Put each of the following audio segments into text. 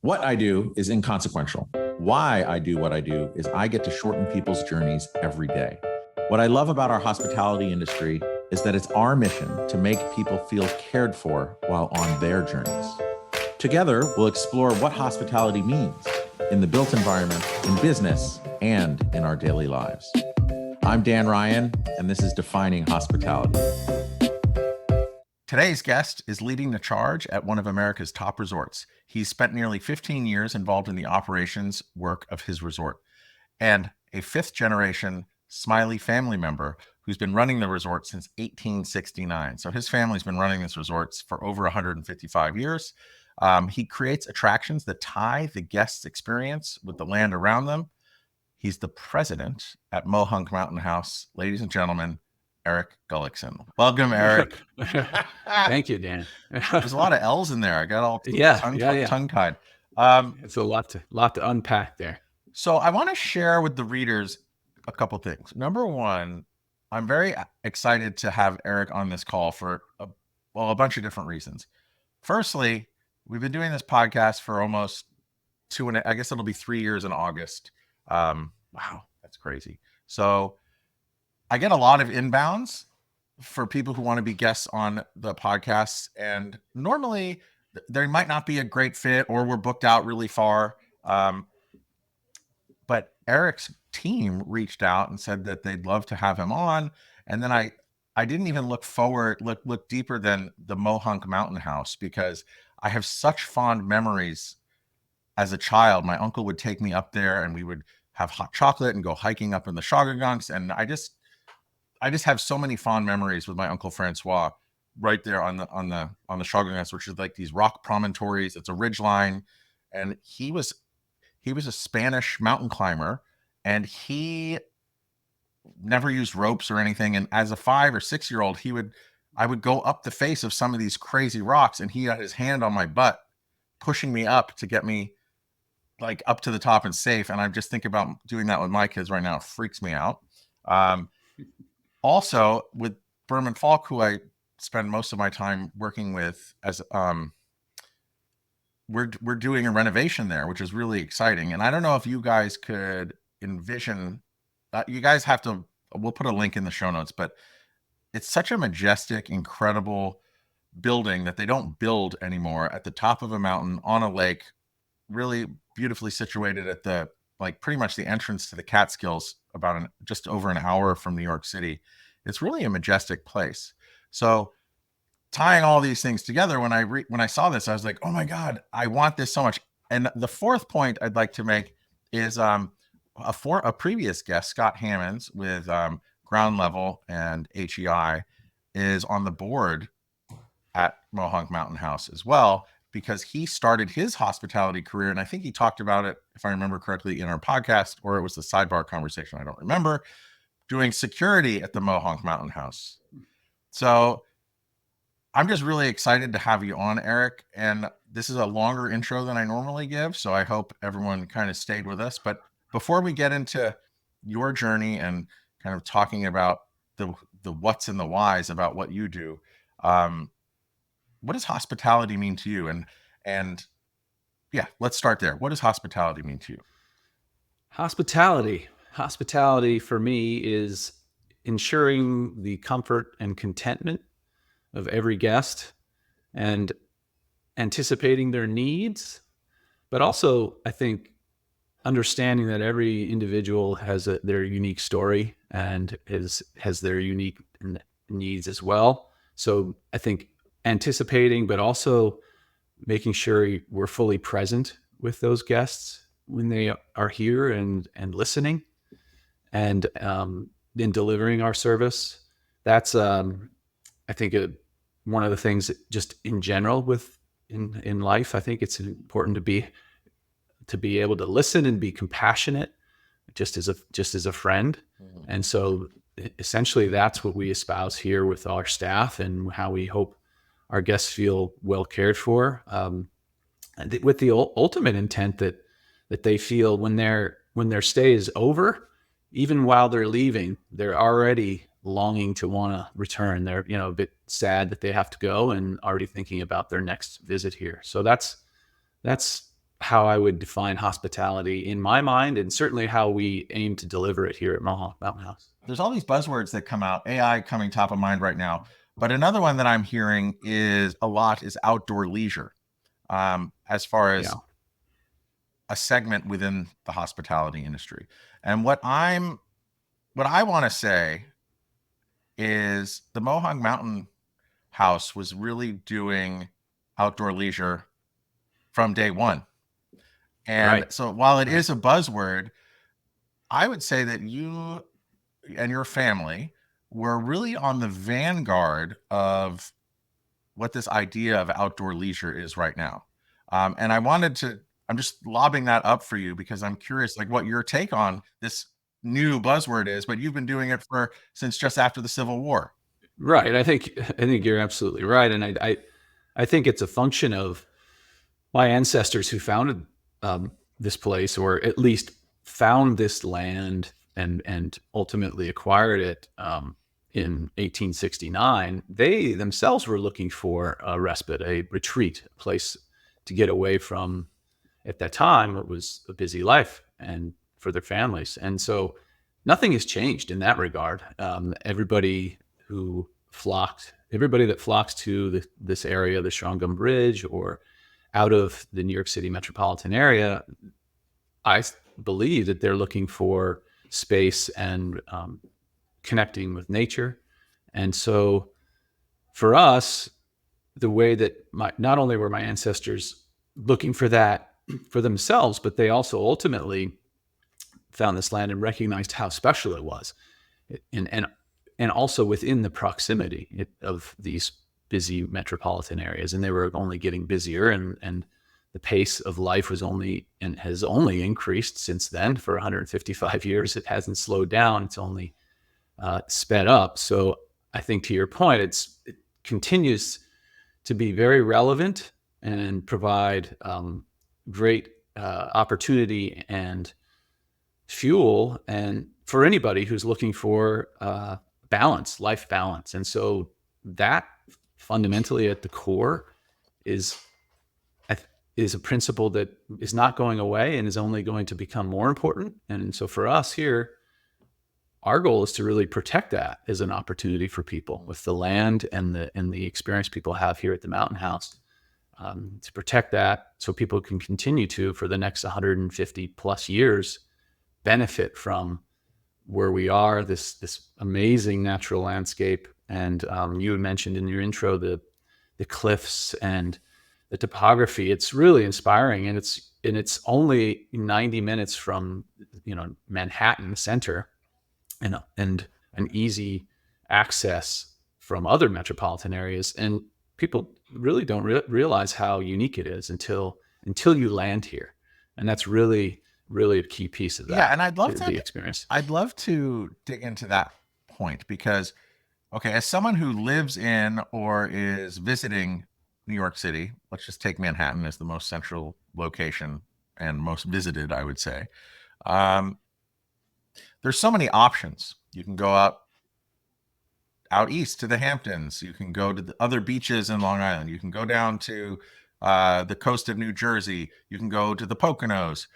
What I do is inconsequential. Why I do what I do is I get to shorten people's journeys every day. What I love about our hospitality industry is that it's our mission to make people feel cared for while on their journeys. Together, we'll explore what hospitality means in the built environment, in business, and in our daily lives. I'm Dan Ryan, and this is Defining Hospitality. Today's guest is leading the charge at one of America's top resorts. He's spent nearly 15 years involved in the operations work of his resort, and a fifth-generation Smiley family member who's been running the resort since 1869. So his family's been running this resort for over 155 years. He creates attractions that tie the guest's experience with the land around them. He's the president at Mohonk Mountain House. Ladies and gentlemen, Eric Gullickson. Welcome, Eric. Thank you, Dan. There's a lot of L's in there. I got all tongue-tied. It's a lot to unpack there. So I want to share with the readers a couple things. Number one, I'm very excited to have Eric on this call for a bunch of different reasons. Firstly, we've been doing this podcast for almost I guess it'll be 3 years in August. Wow, that's crazy. So I get a lot of inbounds for people who want to be guests on the podcast, and normally there might not be a great fit or we're booked out really far. But Eric's team reached out and said that they'd love to have him on. And then I didn't even look deeper than the Mohonk Mountain House, because I have such fond memories. As a child, my uncle would take me up there and we would have hot chocolate and go hiking up in the Shawgagunks. And I just have so many fond memories with my Uncle Francois right there on the Shawgagunks, which is like these rock promontories. It's a ridge line. And he was a Spanish mountain climber, and he never used ropes or anything. And as a 5 or 6 year old, I would go up the face of some of these crazy rocks, and he had his hand on my butt, pushing me up to get me like up to the top and safe. And I just think about doing that with my kids right now. It freaks me out. Also with Berman Falk, who I spend most of my time working with, as we're doing a renovation there, which is really exciting. And I don't know if you guys could envision that. You guys have to, we'll put a link in the show notes, but it's such a majestic, incredible building that they don't build anymore, at the top of a mountain on a lake, really beautifully situated at the, like, pretty much the entrance to the Catskills, about just over an hour from New York City. It's really a majestic place. So tying all these things together, when I saw this, I was like, oh my God, I want this so much. And the fourth point I'd like to make is a previous guest, Scott Hammonds with Ground Level and HEI, is on the board at Mohonk Mountain House as well, because he started his hospitality career. And I think he talked about it, if I remember correctly, in our podcast, or it was the sidebar conversation, I don't remember, doing security at the Mohonk Mountain House. So I'm just really excited to have you on, Eric. And this is a longer intro than I normally give, so I hope everyone kind of stayed with us. But before we get into your journey and kind of talking about the what's and the whys about what you do, what does hospitality mean to you? And yeah, let's start there. What does hospitality mean to you? Hospitality for me is ensuring the comfort and contentment of every guest and anticipating their needs, but also, I think, understanding that every individual has their unique story and has their unique needs as well. So I think anticipating, but also making sure we're fully present with those guests when they are here and listening, and in delivering our service. That's I think one of the things that just in general in life, I think it's important to be able to listen and be compassionate, just as a friend. Mm-hmm. And so essentially that's what we espouse here with our staff, and how we hope our guests feel well cared for, with the ultimate intent that they feel when their stay is over, even while they're leaving, they're already longing to want to return. They're, a bit sad that they have to go, and already thinking about their next visit here. So that's how I would define hospitality in my mind, and certainly how we aim to deliver it here at Mohonk Mountain House. There's all these buzzwords that come out, AI coming top of mind right now. But another one that I'm hearing is a lot is outdoor leisure, as far as Yeah. a segment within the hospitality industry. And what I want to say is the Mohonk Mountain House was really doing outdoor leisure from day one. And Right. so while it Right. is a buzzword, I would say that you and your family were really on the vanguard of what this idea of outdoor leisure is right now. And I'm just lobbing that up for you because I'm curious, like what your take on this new buzzword is, but you've been doing it since just after the Civil War. Right. I think you're absolutely right, and I think it's a function of my ancestors who founded this place, or at least found this land and ultimately acquired it in 1869. They themselves were looking for a respite, a retreat, a place to get away from, at that time, it was a busy life and for their families. And so nothing has changed in that regard. Everybody that flocks to this area, the Shawangum Bridge, or out of the New York City metropolitan area, I believe that they're looking for space and connecting with nature. And so for us, the way that not only were my ancestors looking for that for themselves, but they also ultimately found this land and recognized how special it was, and also within the proximity of these busy metropolitan areas. And they were only getting busier, and the pace of life was only and has only increased since then. For 155 years, it hasn't slowed down. It's only sped up. So I think, to your point, it continues to be very relevant and provide great opportunity and fuel, and for anybody who's looking for balance, life balance. And so that fundamentally at the core is a principle that is not going away and is only going to become more important. And so for us here, our goal is to really protect that as an opportunity for people with the land and the experience people have here at the Mountain House, to protect that so people can continue to, for the next 150 plus years, benefit from where we are, this amazing natural landscape. And you had mentioned in your intro the cliffs and the topography. It's really inspiring, and it's only 90 minutes from Manhattan center, and an easy access from other metropolitan areas. And people really don't realize how unique it is until you land here, and that's really a key piece of Yeah, that, and the experience. I'd love to dig into that point because, okay, as someone who lives in or is visiting New York City, let's just take Manhattan as the most central location and most visited, I would say. Um, there's so many options. You can go out east to the Hamptons. You can go to the other beaches in Long Island. You can go down to the coast of New Jersey. You can go to the Poconos.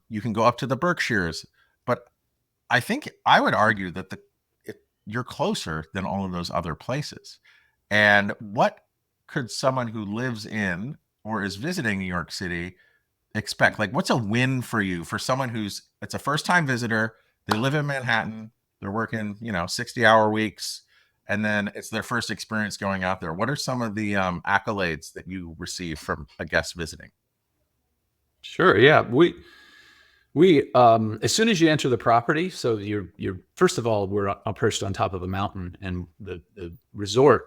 You can go up to the Berkshires. But I think I would argue that you're closer than all of those other places. And what could someone who lives in or is visiting New York City expect? Like, what's a win for you, for someone it's a first time visitor? They live in Manhattan. They're working, 60-hour weeks, and then it's their first experience going out there. What are some of the accolades that you receive from a guest visiting? Sure. Yeah. We as soon as you enter the property, so you're first of all, we're perched on top of a mountain, and the resort,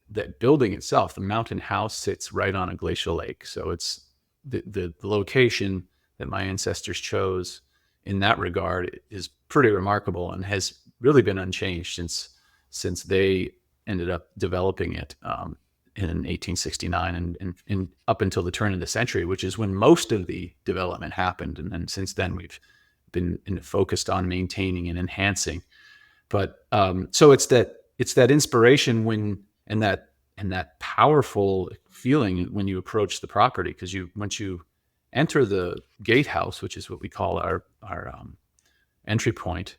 that building itself, the Mountain House, sits right on a glacial lake. So it's the location that my ancestors chose in that regard is pretty remarkable, and has really been unchanged since they ended up developing it in 1869, and up until the turn of the century, which is when most of the development happened. And then since then, we've been focused on maintaining and enhancing. But so it's that inspiration and that powerful feeling when you approach the property, because once you enter the gatehouse, which is what we call our entry point,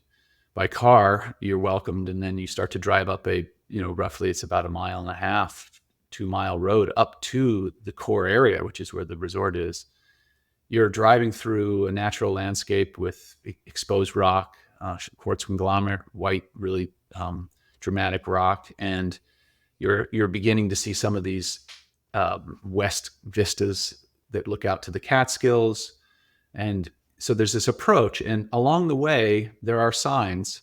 by car, you're welcomed, and then you start to drive up roughly it's about 1.5 miles, 2 mile road up to the core area, which is where the resort is. You're driving through a natural landscape with exposed rock, quartz conglomerate, white, really dramatic rock, and you're beginning to see some of these west vistas that look out to the Catskills. And so there's this approach, and along the way there are signs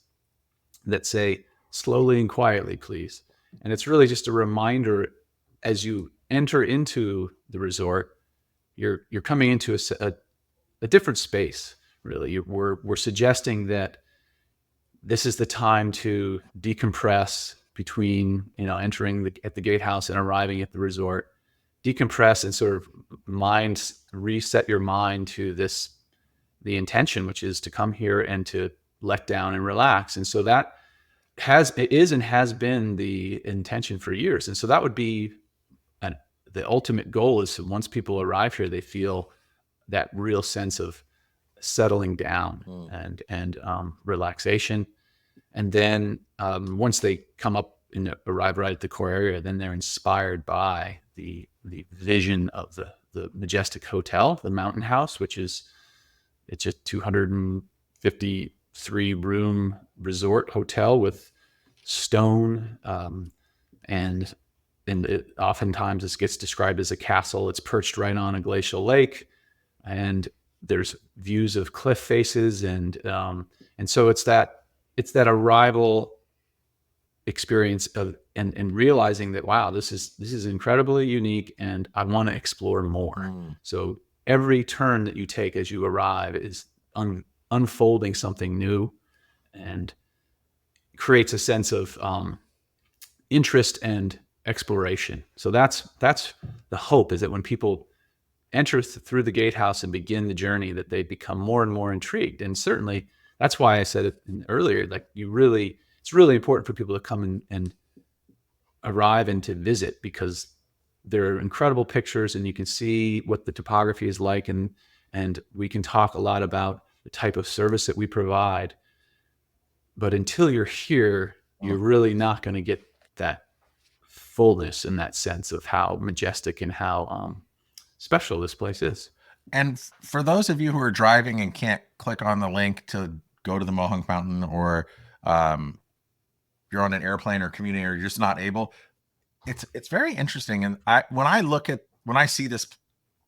that say slowly and quietly, please. And it's really just a reminder as you enter into the resort, you're coming into a different space. Really, we're suggesting that this is the time to decompress between entering at the gatehouse and arriving at the resort. Decompress and sort of reset your mind to the intention, which is to come here and to let down and relax. And so that is and has been the intention for years. And so that would be the ultimate goal, is once people arrive here, they feel that real sense of settling down and relaxation. And then once they come up and arrive right at the core area, then they're inspired by the vision of the majestic hotel, the Mountain House, which is it's a 253 room resort hotel with stone, and oftentimes this gets described as a castle. It's perched right on a glacial lake, and there's views of cliff faces, and so it's that arrival experience of and realizing that, wow, this is incredibly unique, and I want to explore more. So every turn that you take as you arrive is unfolding something new, and creates a sense of interest and exploration. So that's the hope, is that when people enter through the gatehouse and begin the journey, that they become more and more intrigued. And certainly that's why I said it earlier, like it's really important for people to come and arrive and to visit, because there are incredible pictures and you can see what the topography is like, and we can talk a lot about the type of service that we provide. But until you're here, you're really not going to get that fullness and that sense of how majestic and how special this place is. And for those of you who are driving and can't click on the link to go to the Mohonk Mountain, or you're on an airplane or commuting, or you're just not able, it's very interesting. And when I see this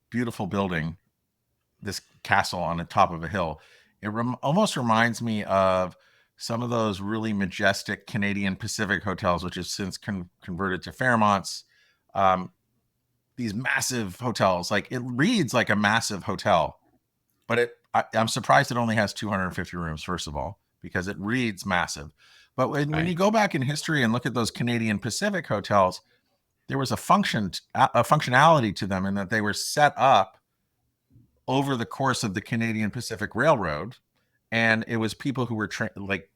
beautiful building, this castle on the top of a hill, it almost reminds me of some of those really majestic Canadian Pacific hotels, which have since converted to Fairmonts. These massive hotels, like it reads like a massive hotel, but I'm surprised it only has 250 rooms, first of all, because it reads massive. But when you go back in history and look at those Canadian Pacific hotels, there was a functionality to them, in that they were set up over the course of the Canadian Pacific Railroad. And it was people who were like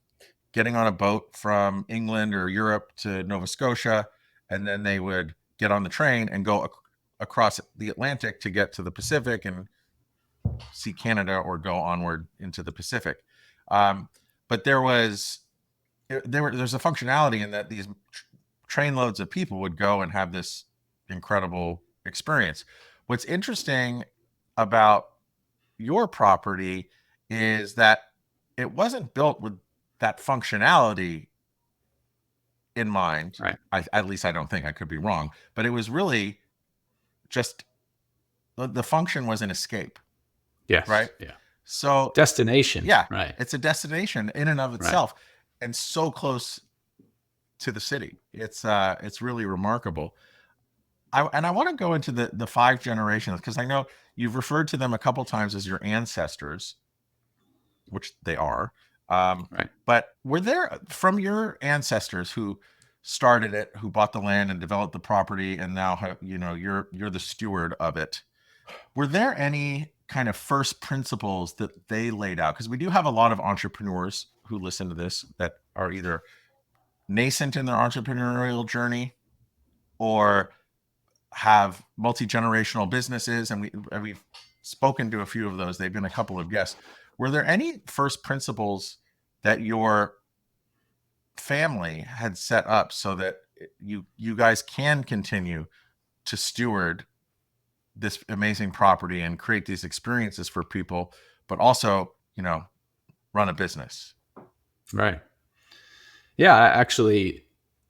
getting on a boat from England or Europe to Nova Scotia, and then they would get on the train and go across the Atlantic to get to the Pacific and see Canada, or go onward into the Pacific. But there's a functionality in that these trainloads of people would go and have this incredible experience. What's interesting about your property is that it wasn't built with that functionality in mind. Right. At least I don't think. I could be wrong, but it was really just the function was an escape. Yes. Right. Yeah. So destination. Yeah. Right. It's a destination in and of itself, and so close to the city. It's really remarkable. I want to go into the 5 generations, because I know you've referred to them a couple times as your ancestors, which they are. But were there, from your ancestors who started it, who bought the land and developed the property, and now you're the steward of it, were there any kind of first principles that they laid out? Because we do have a lot of entrepreneurs who listen to this that are either nascent in their entrepreneurial journey, or have multi-generational businesses, and we've spoken to a few of those. They've been a couple of guests. Were there any first principles that your family had set up so that you guys can continue to steward this amazing property and create these experiences for people, but also, run a business? Right. Yeah, actually,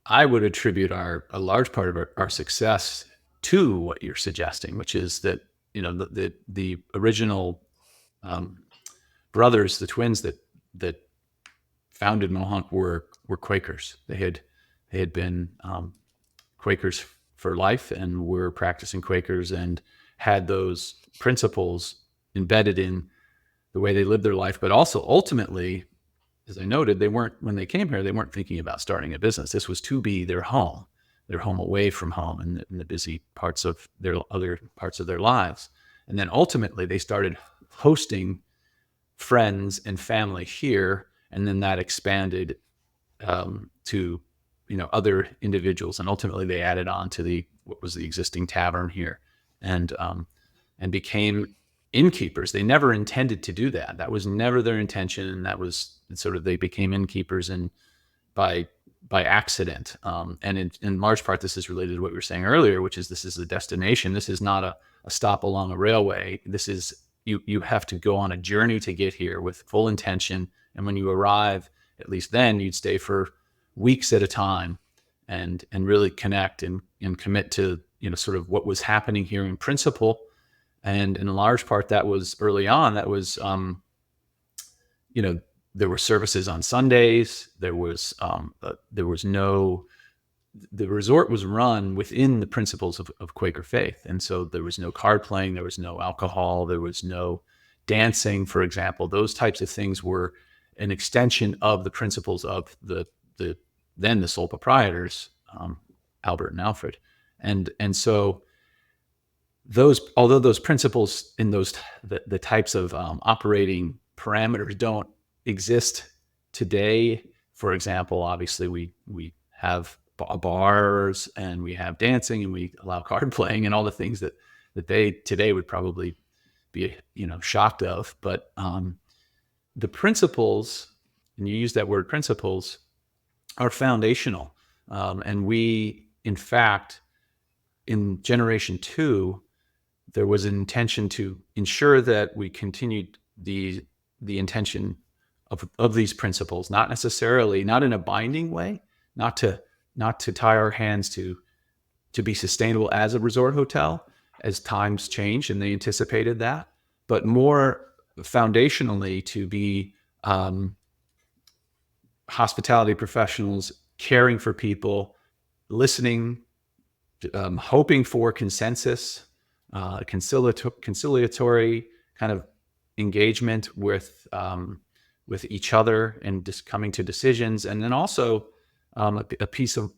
I would attribute a large part of our success to what you're suggesting, which is that the original um, brothers, the twins that founded Mohonk were Quakers. They had been Quakers for life and were practicing Quakers and had those principles embedded in the way they lived their life, but also ultimately, as I noted, when they came here, they weren't thinking about starting a business. This was to be their home away from home in the busy parts of their other parts of their lives. And then ultimately they started hosting friends and family here. And then that expanded to, other individuals. And ultimately they added on to what was the existing tavern here and became innkeepers. They never intended to do that. That was never their intention. And that was sort of, they became innkeepers and by accident. And in large part, this is related to what we were saying earlier, which is this is a destination. This is not a stop along a railway. This is, you have to go on a journey to get here with full intention. And when you arrive, at least then, you'd stay for weeks at a time and really connect and commit to, sort of what was happening here in principle. And in large part, that was early on, that was, there were services on Sundays. The resort was run within the principles of Quaker faith. And so there was no card playing, there was no alcohol, there was no dancing, for example. Those types of things were an extension of the principles of the sole proprietors, Albert and Alfred. And so although those principles in the types of operating parameters don't exist today. For example, obviously we have bars and we have dancing and we allow card playing and all the things that they today would probably be shocked of. But the principles, and you use that word principles, are foundational. And we, in fact, in generation 2, there was an intention to ensure that we continued the intention of these principles, not in a binding way, not to tie our hands to be sustainable as a resort hotel as times changed, and they anticipated that, but more foundationally to be hospitality professionals, caring for people, listening, hoping for consensus, conciliatory kind of engagement with each other and just coming to decisions. And then also a piece of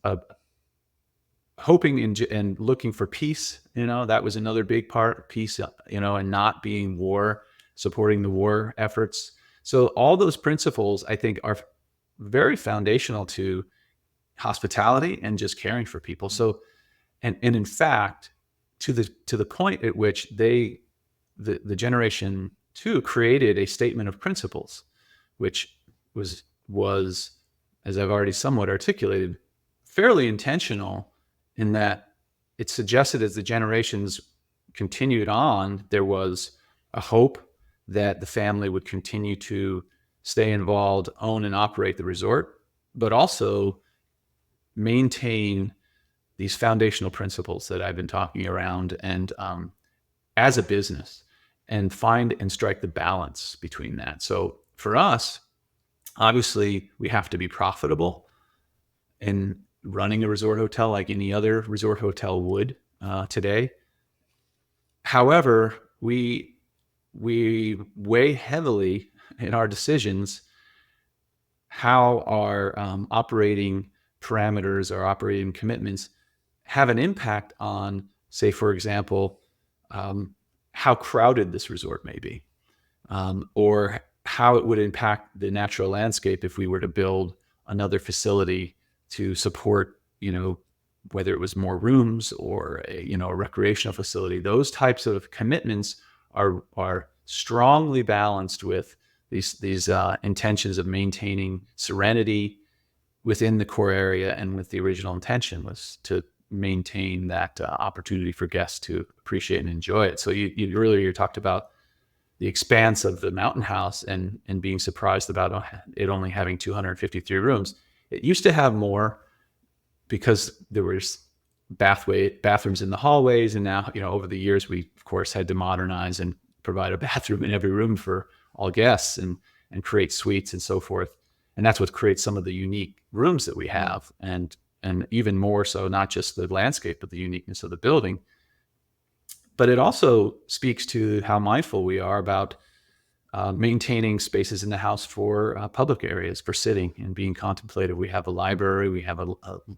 hoping and looking for peace. That was another big part, peace, and not being war, supporting the war efforts. So all those principles, I think, are very foundational to hospitality and just caring for people. So, and in fact, to the point at which the generation 2 created a statement of principles, which was, as I've already somewhat articulated, fairly intentional in that it suggested as the generations continued on, there was a hope that the family would continue to stay involved, own and operate the resort, but also maintain these foundational principles that I've been talking around and as a business, and find and strike the balance between that. So for us, obviously, we have to be profitable in running a resort hotel like any other resort hotel would today. However, we weigh heavily in our decisions how our operating parameters, our operating commitments have an impact on, say, for example, how crowded this resort may be, or how it would impact the natural landscape if we were to build another facility to support, whether it was more rooms or a recreational facility. Those types of commitments are strongly balanced with these intentions of maintaining serenity within the core area, and with the original intention was to maintain that opportunity for guests to appreciate and enjoy it. So you earlier you talked about the expanse of the Mountain House and being surprised about it only having 253 rooms. It used to have more because there was bathrooms in the hallways, and now over the years we of course had to modernize and provide a bathroom in every room for all guests, and create suites and so forth. And that's what creates some of the unique rooms that we have, and even more so, not just the landscape, but the uniqueness of the building. But it also speaks to how mindful we are about maintaining spaces in the house for public areas for sitting and being contemplative. We have a library, we have a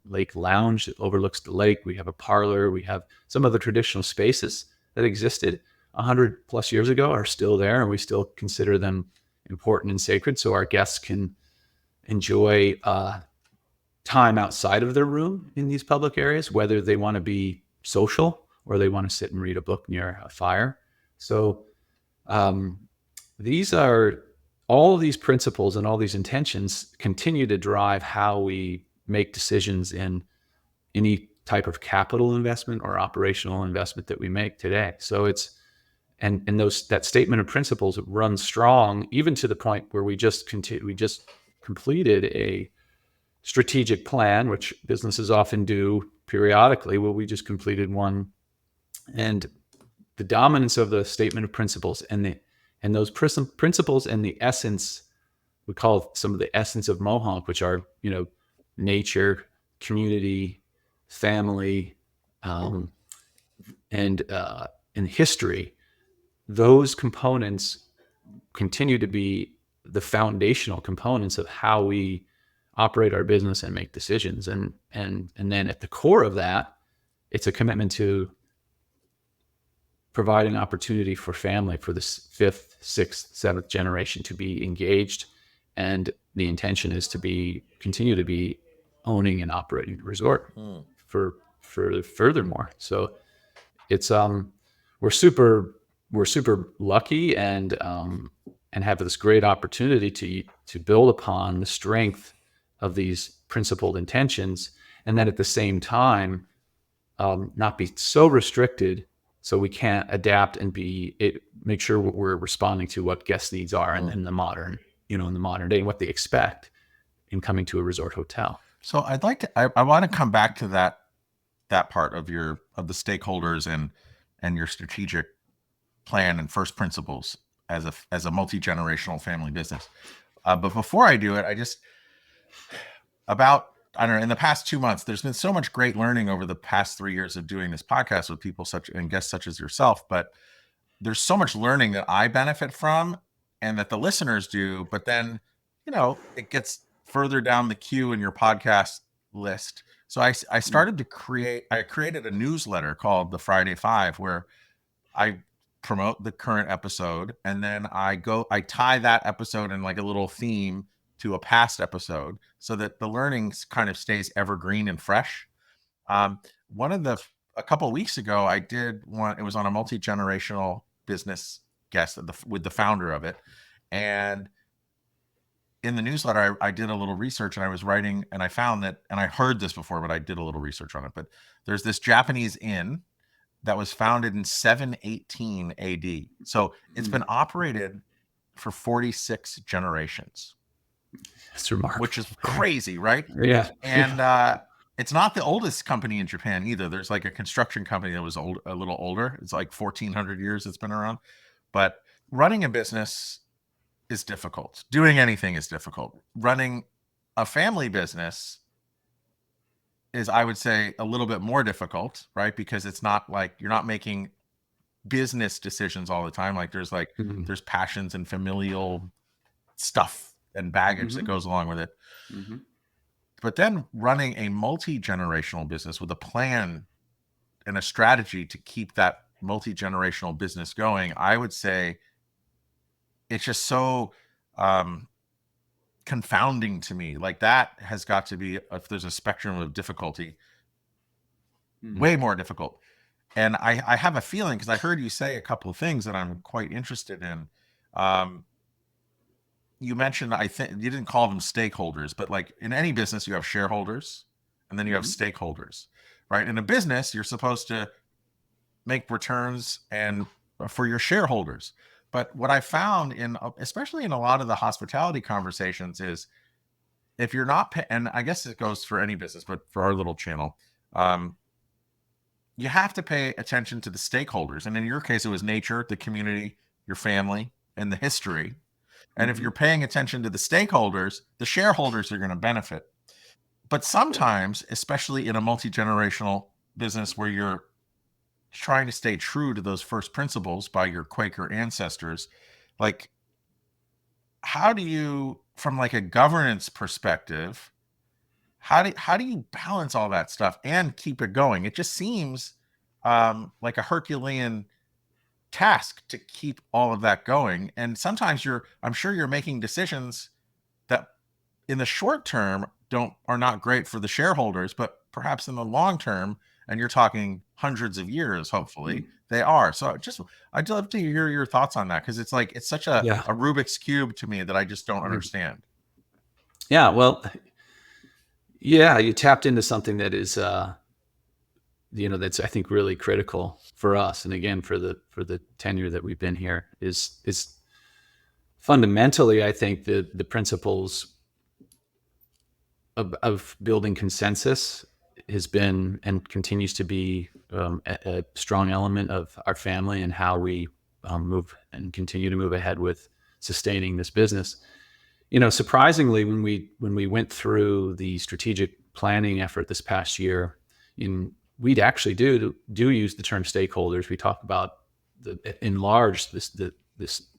lake lounge that overlooks the lake, we have a parlor, we have some of the traditional spaces that existed 100 plus years ago are still there, and we still consider them important and sacred, so our guests can enjoy time outside of their room in these public areas, whether they want to be social or they want to sit and read a book near a fire. So these are all of these principles, and all these intentions continue to drive how we make decisions in any type of capital investment or operational investment that we make today. So it's and that statement of principles runs strong, even to the point where we just completed a strategic plan, which businesses often do periodically. Well, we just completed one, and the dominance of the statement of principles and those principles and the essence, we call some of the essence of Mohonk, which are nature, community, family, and history. Those components continue to be the foundational components of how we operate our business and make decisions. And then at the core of that, it's a commitment to provide an opportunity for family, for the fifth, sixth, seventh generation to be engaged. And the intention is to continue to be owning and operating the resort for furthermore. So it's we're super lucky, and have this great opportunity to build upon the strength of these principled intentions, and then at the same time not be so restricted so we can't adapt and make sure we're responding to what guest needs are in the modern day, and what they expect in coming to a resort hotel. So I'd like to I want to come back to that part of the stakeholders and your strategic plan and first principles as a multi-generational family business. But before I do it, I don't know, in the past 2 months, there's been so much great learning over the past 3 years of doing this podcast with people and guests such as yourself. But there's so much learning that I benefit from and that the listeners do. But then, it gets further down the queue in your podcast list. So I created a newsletter called the Friday Five, where I promote the current episode, and then I tie that episode in like a little theme to a past episode, so that the learnings kind of stays evergreen and fresh. A couple of weeks ago, I did one. It was on a multi-generational business guest with the founder of it, and in the newsletter, I did a little research, and I was writing, and I found that, and I heard this before, but I did a little research on it. But there's this Japanese inn that was founded in 718 AD. So it's been operated for 46 generations. That's remarkable. Which is crazy, right? Yeah. And it's not the oldest company in Japan either. There's like a construction company that was a little older. It's like 1,400 years it's been around. But running a business is difficult. Doing anything is difficult. Running a family business is, I would say, a little bit more difficult, right? Because it's not like you're not making business decisions all the time. Like there's passions and familial stuff and baggage that goes along with it. But then running a multi-generational business with a plan and a strategy to keep that multi-generational business going, I would say it's just so confounding to me. Like that has got to be, if there's a spectrum of difficulty, way more difficult. And I have a feeling, because I heard you say a couple of things that I'm quite interested in. Um, you mentioned, I think you didn't call them stakeholders, but like in any business, you have shareholders and then you have Mhm. stakeholders, right? In a business, you're supposed to make returns and for your shareholders. But what I found in, especially in a lot of the hospitality conversations, is if you're not, and I guess it goes for any business, but for our little channel, um, you have to pay attention to the stakeholders. And in your case, it was nature, the community, your family, and the history. And if Mhm. you're paying attention to the stakeholders, the shareholders are going to benefit. But sometimes, especially in a multi generational business where you're trying to stay true to those first principles by your Quaker ancestors, like how do you, from like a governance perspective, how do you balance all that stuff and keep it going? It just seems like a Herculean task to keep all of that going. And sometimes I'm sure you're making decisions that in the short term don't are not great for the shareholders, but perhaps in the long term, and you're talking hundreds of years, hopefully, Mm. they are. So I'd love to hear your thoughts on that, because it's like it's such Yeah. a Rubik's Cube to me that I just don't Mhm. understand. Yeah. Well, yeah, you tapped into something that is, that's I think really critical for us, and again for the tenure that we've been here is fundamentally, I think the principles of building consensus has been and continues to be a strong element of our family and how we move and continue to move ahead with sustaining this business. Surprisingly, when we went through the strategic planning effort this past year, in we'd actually do use the term stakeholders. We talk about the enlarge the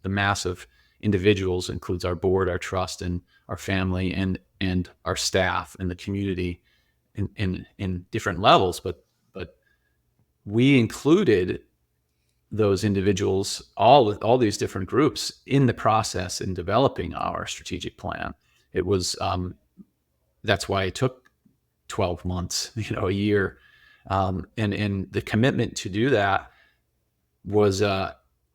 mass of individuals, includes our board, our trust, and our family, and our staff and the community in different levels. But we included those individuals, all these different groups, in the process in developing our strategic plan. It was That's why it took 12 months, a year, and the commitment to do that was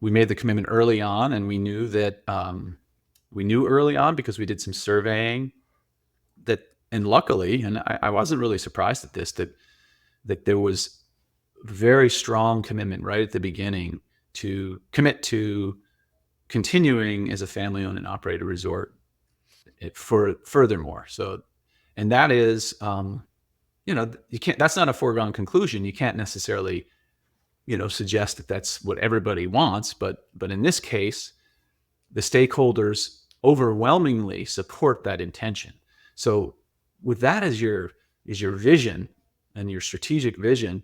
we made the commitment early on, and we knew early on because we did some surveying that, and luckily, and I wasn't really surprised at this, that there was very strong commitment right at the beginning to commit to continuing as a family-owned and operated resort for furthermore. So, and that is, you can't. That's not a foregone conclusion. You can't necessarily, suggest that that's what everybody wants. But in this case, the stakeholders overwhelmingly support that intention. So, with that as your vision and your strategic vision,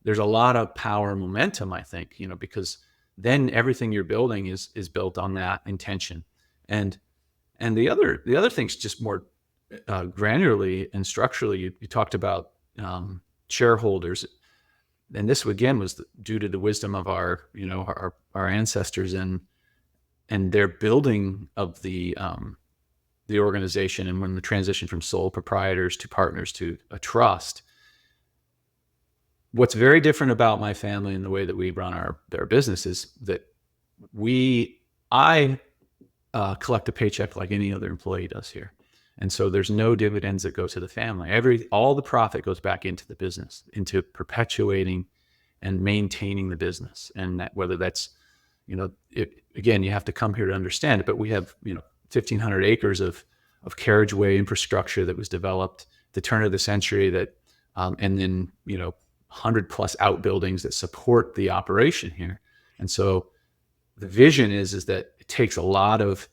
there's a lot of power and momentum, I think, because then everything you're building is built on that intention. And the other thing's just more granularly and structurally. You talked about shareholders, and this again was due to the wisdom of our ancestors and their building of the organization, and when the transition from sole proprietors to partners to a trust. What's very different about my family and the way that we run our business is that I collect a paycheck like any other employee does here. And so there's no dividends that go to the family. All the profit goes back into the business, into perpetuating and maintaining the business. And whether that's, again, you have to come here to understand it, but we have, 1,500 acres of carriageway infrastructure that was developed at the turn of the century and then, 100 plus outbuildings that support the operation here. And so the vision is that it takes a lot of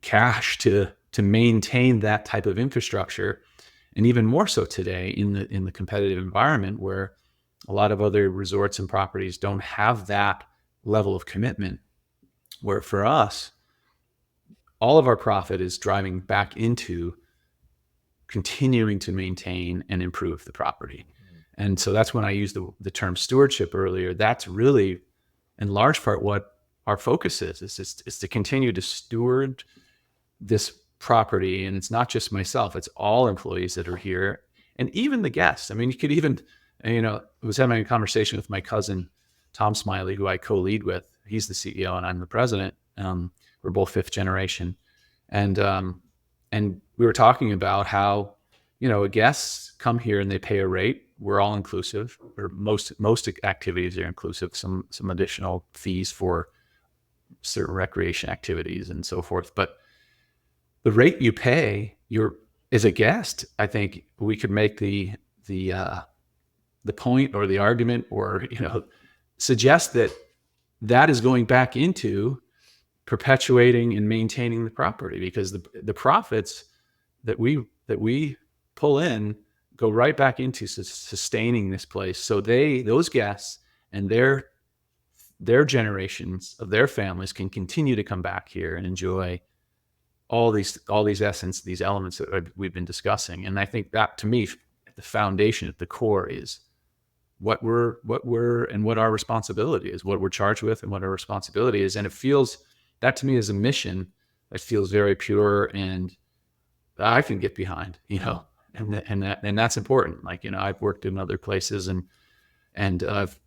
cash to maintain that type of infrastructure, and even more so today in the competitive environment where a lot of other resorts and properties don't have that level of commitment. Where for us, all of our profit is driving back into continuing to maintain and improve the property. And so that's when I used the term stewardship earlier. That's really, in large part, what our focus is to continue to steward this property. And it's not just myself, it's all employees that are here, and even the guests. I mean, you could even And, I was having a conversation with my cousin, Tom Smiley, who I co-lead with. He's the CEO and I'm the president. We're both fifth generation. And we were talking about how, guests come here and they pay a rate. We're all inclusive, or most activities are inclusive, some additional fees for certain recreation activities and so forth. But the rate you pay, as a guest, I think we could make the point or the argument, or suggest that is going back into perpetuating and maintaining the property, because the profits that we pull in go right back into sustaining this place. So those guests and their generations of their families can continue to come back here and enjoy all these essence, these elements that we've been discussing. And I think that, to me, the foundation at the core is what our responsibility is, what we're charged with and what our responsibility is. And it feels, that to me is a mission that feels very pure and I can get behind, and that's important. Like, I've worked in other places and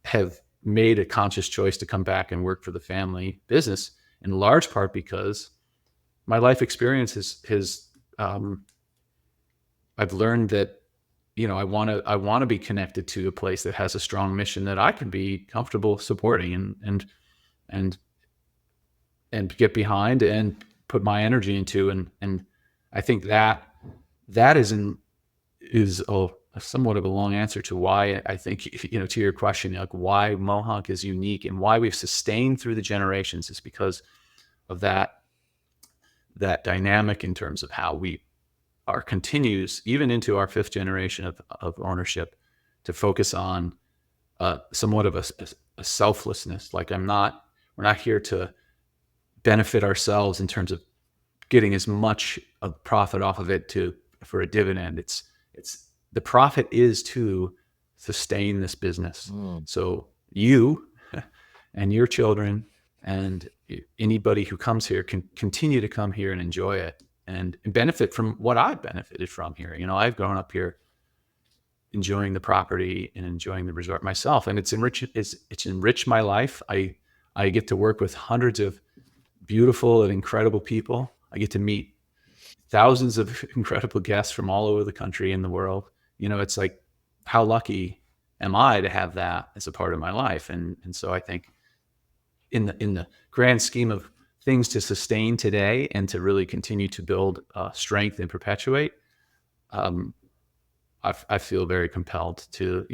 have made a conscious choice to come back and work for the family business, in large part because my life experience has I've learned that, I want to be connected to a place that has a strong mission that I can be comfortable supporting and get behind and put my energy into. And I think that is somewhat of a long answer to why I think, to your question, like why Mohonk is unique and why we've sustained through the generations, is because of that dynamic in terms of how our continues even into our fifth generation of ownership, to focus on somewhat of a selflessness. Like we're not here to benefit ourselves in terms of getting as much of profit off of it for a dividend. It's the profit is to sustain this business. So you and your children and anybody who comes here can continue to come here and enjoy it and benefit from what I've benefited from here. I've grown up here enjoying the property and enjoying the resort myself, and it's enriched my life. I get to work with hundreds of beautiful and incredible people. I get to meet thousands of incredible guests from all over the country and the world. It's like, how lucky am I to have that as a part of my life? And so I think in the grand scheme of things to sustain today and to really continue to build strength and perpetuate, I feel very compelled to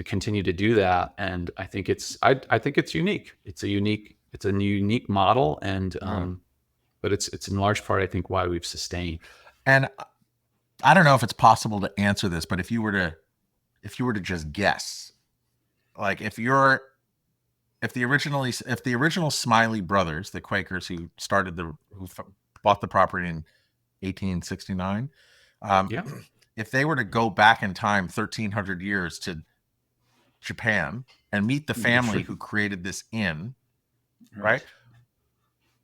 continue to do that. And I think it's unique. It's a unique model, and but it's in large part, I think, why we've sustained. And I don't know if it's possible to answer this, but if you were to just guess, like if the original Smiley brothers, the Quakers who bought the property in 1869, if they were to go back in time 1,300 years to Japan and meet the family who created this inn, right?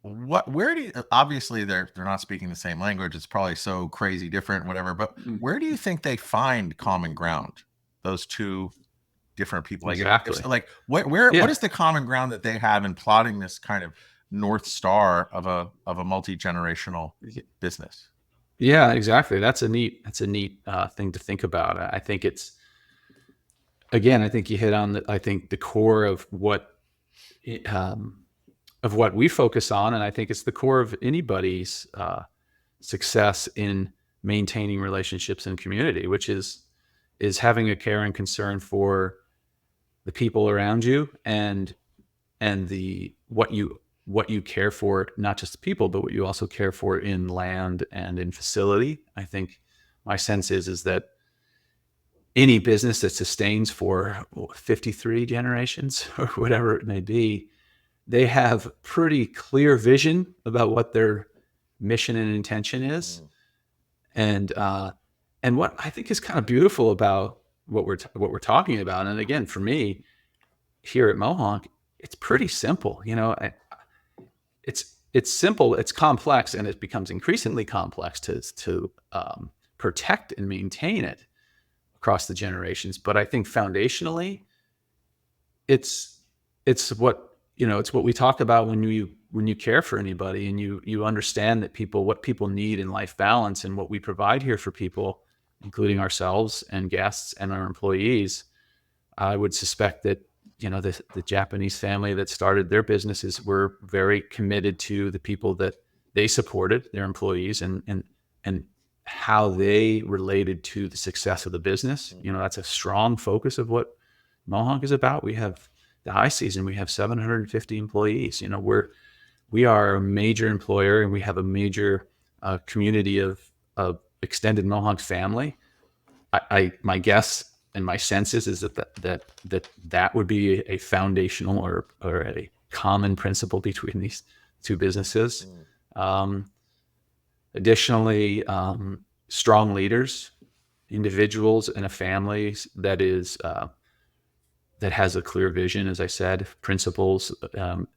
Where do you, obviously they're not speaking the same language. It's probably so crazy different, whatever. But where do you think they find common ground? Those two different people, exactly. What is the common ground that they have in plotting this kind of North Star of a multi-generational business? Yeah, exactly. That's a neat thing to think about. I think I think you hit on the core of what we focus on. And I think it's the core of anybody's success in maintaining relationships in community, which is having a care and concern for the people around you and what you care for, not just the people, but what you also care for in land and in facility. I think my sense is that any business that sustains for 53 generations or whatever it may be, they have pretty clear vision about what their mission and intention is. And what I think is kind of beautiful about what we're talking about. And again, for me here at Mohonk, it's pretty simple. It's simple, it's complex, and it becomes increasingly complex to protect and maintain it. across the generations. But I think foundationally, it's what, it's what we talk about when you care for anybody, and you understand that what people need in life balance, and what we provide here for people, including ourselves and guests and our employees. I would suspect that, the Japanese family that started their businesses were very committed to the people that they supported, their employees, and how they related to the success of the business. That's a strong focus of what Mohonk is about. We have the high season, we have 750 employees. We are a major employer, and we have a major community of extended Mohonk family. My guess and my sense is that would be a foundational or a common principle between these two businesses. Additionally, strong leaders, individuals in a family that has a clear vision, as I said, principles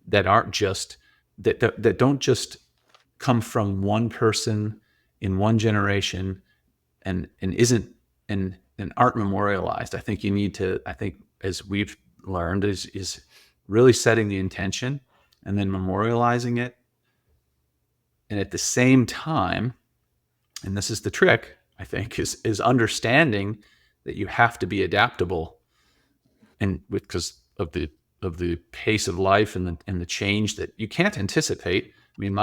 that aren't just that don't just come from one person in one generation and aren't memorialized. I think as we've learned is really setting the intention and then memorializing it. And at the same time, and this is the trick, I think, is understanding that you have to be adaptable, and because of the pace of life and the change that you can't anticipate. I mean,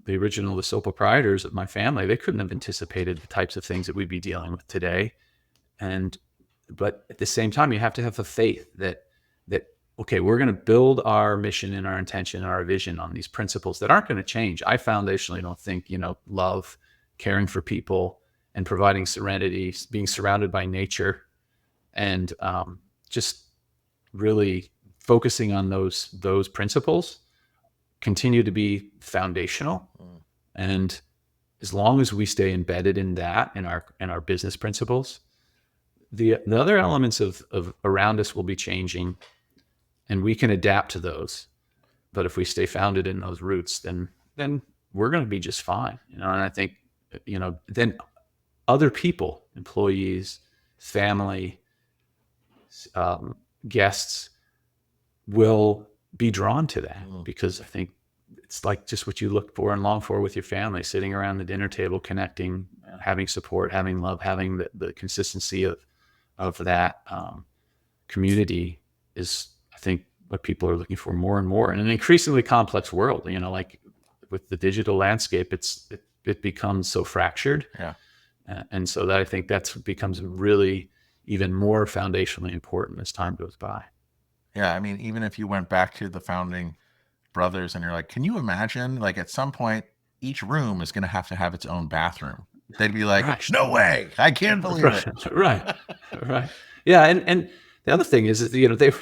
the sole proprietors of my family, they couldn't have anticipated the types of things that we'd be dealing with today. But at the same time, you have to have a faith that okay, we're going to build our mission and our intention and our vision on these principles that aren't going to change. I foundationally don't think, love, caring for people, and providing serenity, being surrounded by nature, and just really focusing on those principles continue to be foundational. And as long as we stay embedded in that, in our business principles, the other elements of around us will be changing, and we can adapt to those. But if we stay founded in those roots, then we're going to be just fine. And I think, then other people, employees, family, guests will be drawn to that, because I think it's like just what you look for and long for with your family, sitting around the dinner table, connecting, having support, having love, having the consistency of that community is, I think, what people are looking for more and more in an increasingly complex world. Like with the digital landscape, it becomes so fractured. Yeah. And so that I think that becomes really even more foundationally important as time goes by. Yeah. I mean, even if you went back to the founding brothers and you're like, can you imagine, like, at some point, each room is going to have its own bathroom? They'd be like, Right. no way. I can't believe it. Right. Yeah. And the other thing is they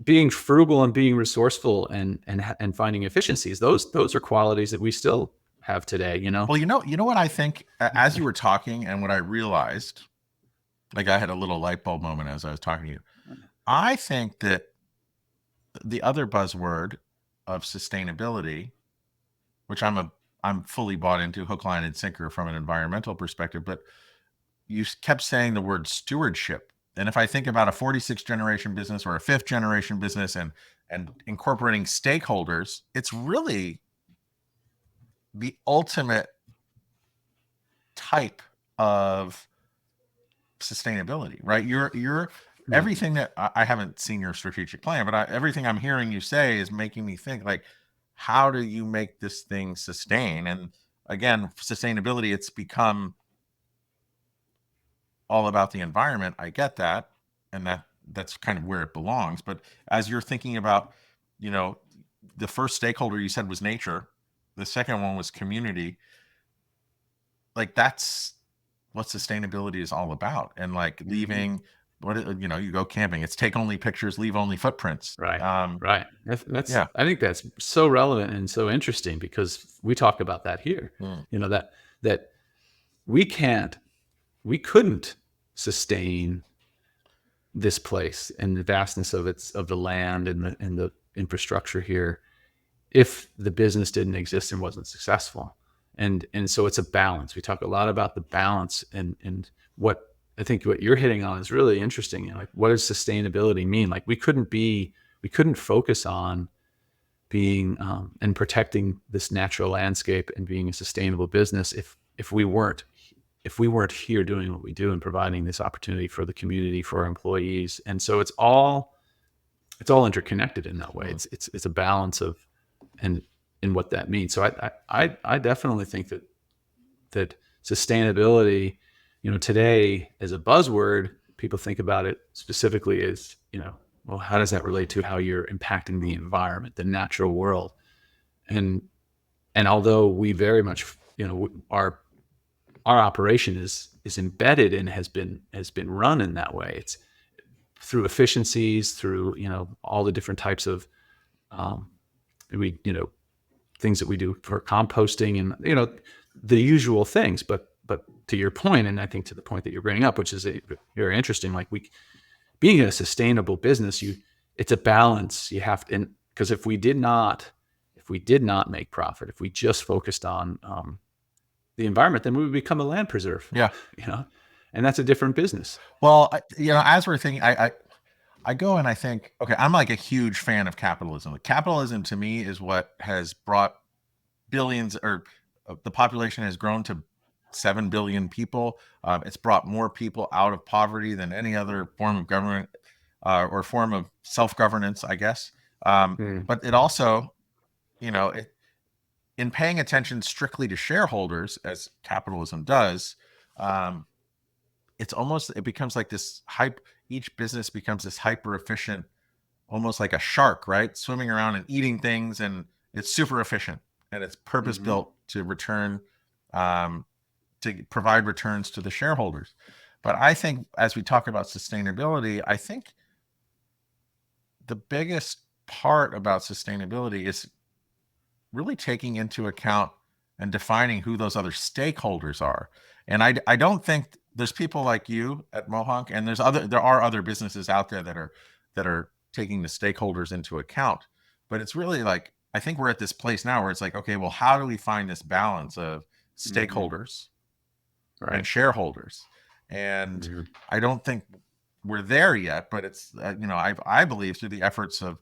being frugal and being resourceful and finding efficiencies. Those are qualities that we still have today, Well, you know what I think, as you were talking, and what I realized, like, I had a little light bulb moment as I was talking to you. I think that the other buzzword of sustainability, which I'm fully bought into, hook, line, and sinker from an environmental perspective, but you kept saying the word stewardship. And if I think about a 46th generation business or a 5th generation business and incorporating stakeholders, it's really the ultimate type of sustainability, right? You're everything that I haven't seen your strategic plan, but everything I'm hearing you say is making me think, like, how do you make this thing sustain? And again, sustainability, it's become all about the environment. I get that. And that's kind of where it belongs. But as you're thinking about, the first stakeholder you said was nature, the second one was community. Like, that's what sustainability is all about. And like leaving, you go camping, it's take only pictures, leave only footprints. Right. That's Yeah. I think that's so relevant and so interesting, because we talk about that here. That we couldn't sustain this place and the vastness of the land and the infrastructure here if the business didn't exist and wasn't successful. And so it's a balance. We talk a lot about the balance and what I think what you're hitting on is really interesting. Like, what does sustainability mean? Like, we couldn't focus on being and protecting this natural landscape and being a sustainable business if we weren't here doing what we do and providing this opportunity for the community, for our employees. And so it's all interconnected in that way. It's a balance of and in what that means. So I definitely think that sustainability, today as a buzzword, people think about it specifically as, well, how does that relate to how you're impacting the environment, the natural world? And although we very much, our operation is embedded and has been run in that way. It's through efficiencies, through, all the different types of, things that we do for composting and, the usual things. But to your point, and I think to the point that you're bringing up, which is very interesting, like being a sustainable business, it's a balance. You have to, because if we did not make profit, if we just focused on the environment, then we would become a land preserve. Yeah. And that's a different business. Well, as we're thinking, I go and I think, okay, I'm like a huge fan of capitalism. Capitalism to me is what has brought billions, or the population has grown to 7 billion people. It's brought more people out of poverty than any other form of government or form of self-governance, I guess. But it also, in paying attention strictly to shareholders, as capitalism does, it becomes like this each business becomes this hyper efficient, almost like a shark, right? Swimming around and eating things, and it's super efficient, and it's purpose built to return, to provide returns to the shareholders. But I think as we talk about sustainability, I think the biggest part about sustainability is really taking into account and defining who those other stakeholders are. And I don't think there's people like you at Mohonk, and there are other businesses out there that are taking the stakeholders into account. But it's really like, I think we're at this place now where it's like, okay, well, how do we find this balance of stakeholders and shareholders? And I don't think we're there yet, but it's, I believe through the efforts of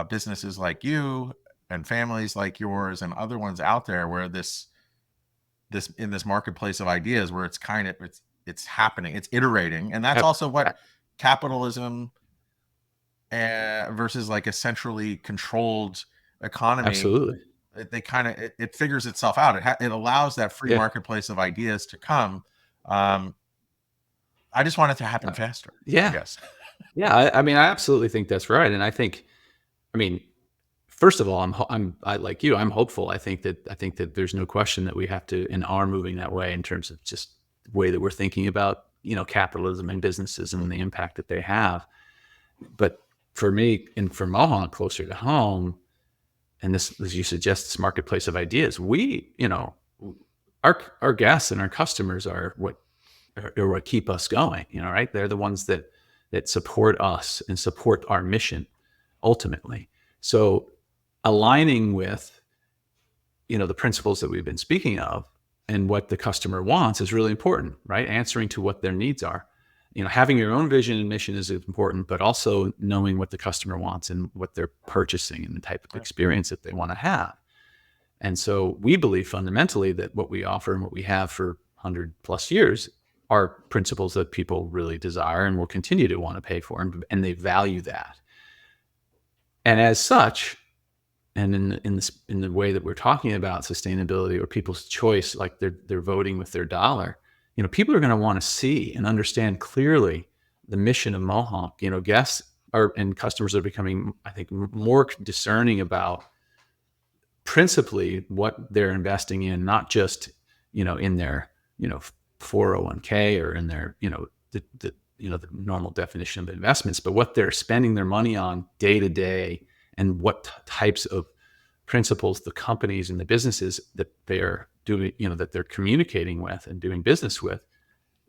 businesses like you and families like yours and other ones out there, where this in this marketplace of ideas, where it's happening, it's iterating. And that's also what capitalism versus like a centrally controlled economy. Absolutely. It figures itself out. It allows that free marketplace of ideas to come. I just want it to happen faster. Yeah. I guess. Yeah. I mean, I absolutely think that's right. And I think, first of all, I like you, I'm hopeful. I think that there's no question that we have to and are moving that way in terms of just the way that we're thinking about, capitalism and businesses and the impact that they have. But for me and for Mohonk, closer to home, and this, as you suggest, this marketplace of ideas, we, our guests and our customers are what keep us going, right? They're the ones that support us and support our mission ultimately. So aligning with, the principles that we've been speaking of and what the customer wants is really important, right? Answering to what their needs are. Having your own vision and mission is important, but also knowing what the customer wants and what they're purchasing and the type of experience that they want to have. And so we believe fundamentally that what we offer and what we have for 100+ years are principles that people really desire and will continue to want to pay for, and they value that. And as such, and in the way that we're talking about sustainability or people's choice, like they're voting with their dollar, people are going to want to see and understand clearly the mission of Mohonk. Guests and customers are becoming, I think, more discerning about principally what they're investing in, not just, in their, 401k or in their, the normal definition of investments, but what they're spending their money on day to day, and what types of principles the companies and the businesses that they're doing, that they're communicating with and doing business with,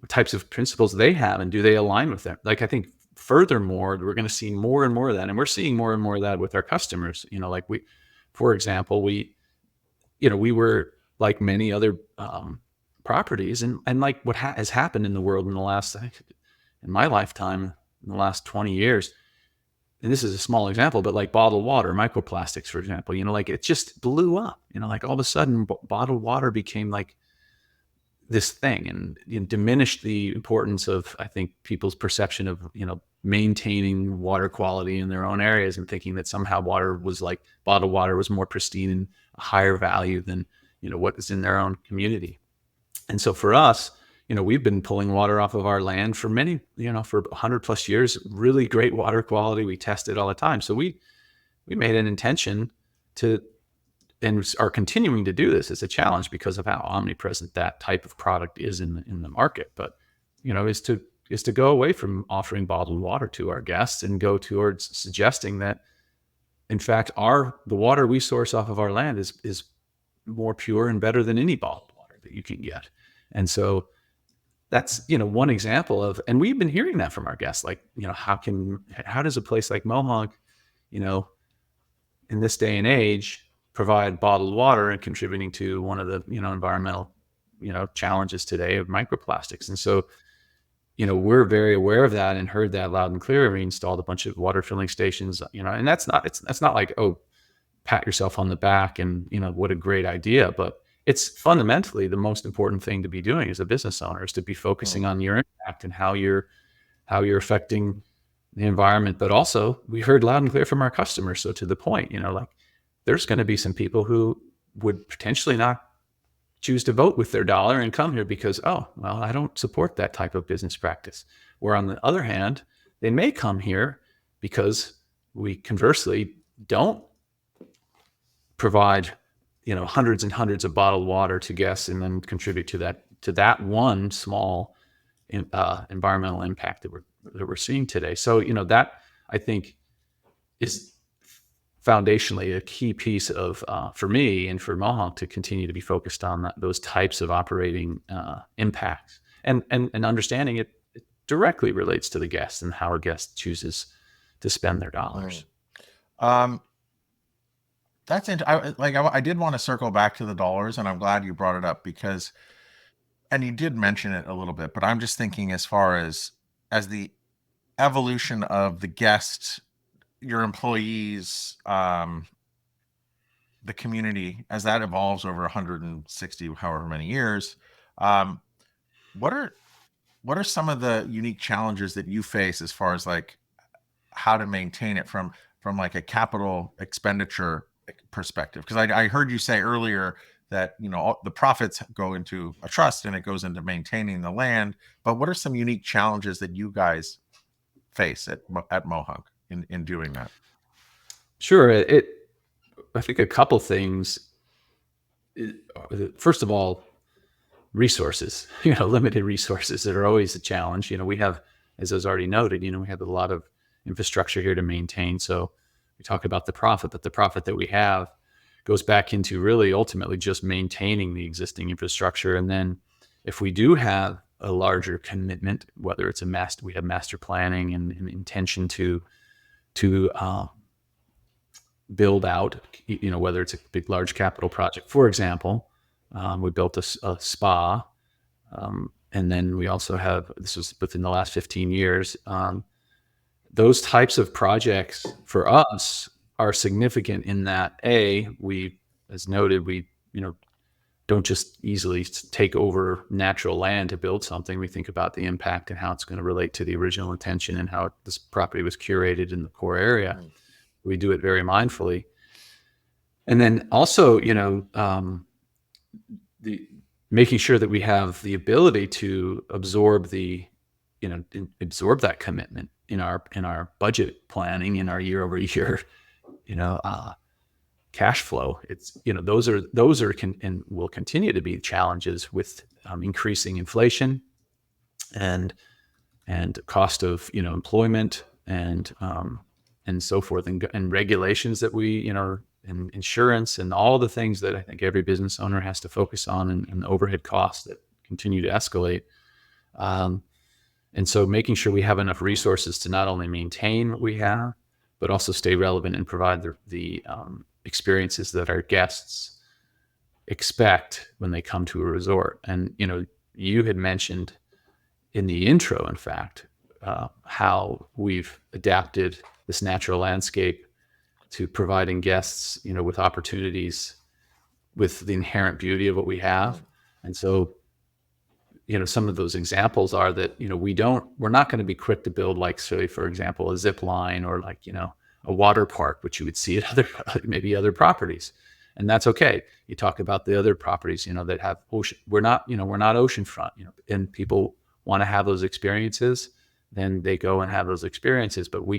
what types of principles they have, and do they align with them? Like, I think furthermore, we're going to see more and more of that, and we're seeing more and more of that with our customers. For example, we were like many other properties, and like what has happened in the world in the last, I think, in my lifetime, in the last 20 years, and this is a small example, but like bottled water, microplastics, for example, like it just blew up, like all of a sudden bottled water became like this thing, and diminished the importance of, I think, people's perception of, maintaining water quality in their own areas, and thinking that somehow bottled water was more pristine and a higher value than, what is in their own community. And so for us, we've been pulling water off of our land for for 100+ years, really great water quality. We test it all the time. So we made an intention to, and are continuing to do this as a challenge because of how omnipresent that type of product is in the market. But, is to go away from offering bottled water to our guests and go towards suggesting that, in fact, the water we source off of our land is more pure and better than any bottled water that you can get. And so that's, one example of, and we've been hearing that from our guests, like, how does a place like Mohonk, in this day and age, provide bottled water and contributing to one of the, environmental, challenges today of microplastics. And so, we're very aware of that and heard that loud and clear. We installed a bunch of water filling stations, and that's not like, oh, pat yourself on the back and, what a great idea. But it's fundamentally the most important thing to be doing as a business owner, is to be focusing on your impact and how you're affecting the environment. But also, we heard loud and clear from our customers. So to the point, like, there's going to be some people who would potentially not choose to vote with their dollar and come here because, oh, well, I don't support that type of business practice. Where on the other hand, they may come here because we conversely don't provide, hundreds and hundreds of bottled water to guests and then contribute to that one small environmental impact that we're seeing today. So, that, I think, is foundationally a key piece of, for me and for Mohonk, to continue to be focused on those types of operating impacts, and understanding it directly relates to the guest and how a guest chooses to spend their dollars. That's I did want to circle back to the dollars, and I'm glad you brought it up because, and you did mention it a little bit, but I'm just thinking as far as the evolution of the guest, your employees, the community, as that evolves over 160 however many years, what are some of the unique challenges that you face as far as like how to maintain it from like a capital expenditure perspective? Because I heard you say earlier that all the profits go into a trust and it goes into maintaining the land, but what are some unique challenges that you guys face at Mohonk in doing that? Sure. I think a couple things. First of all, resources, limited resources that are always a challenge. We have, as was already noted, we have a lot of infrastructure here to maintain. So we talk about the profit, but the profit that we have goes back into really ultimately just maintaining the existing infrastructure. And then if we do have a larger commitment, whether it's we have master planning and intention to build out, whether it's a big, large capital project. For example, we built a spa, and then we also have, this was within the last 15 years, those types of projects for us are significant in that, we, as noted, we, don't just easily take over natural land to build something. We think about the impact and how it's going to relate to the original intention and how this property was curated in the core area. Right. We do it very mindfully. And then also, the making sure that we have the ability to absorb that commitment in our budget planning, in our year over year, cash flow. It's, those are and will continue to be challenges with increasing inflation and cost of, employment and so forth, and regulations that we, and insurance and all the things that I think every business owner has to focus on, and the overhead costs that continue to escalate. And so making sure we have enough resources to not only maintain what we have, but also stay relevant and provide the experiences that our guests expect when they come to a resort. And, you had mentioned in the intro, in fact, how we've adapted this natural landscape to providing guests, with opportunities with the inherent beauty of what we have. And so, some of those examples are that, we're not going to be quick to build, like, say, for example, a zip line, or like, a water park, which you would see at maybe other properties. And that's okay. You talk about the other properties, that have ocean. We're not oceanfront, and people want to have those experiences, then they go and have those experiences. But we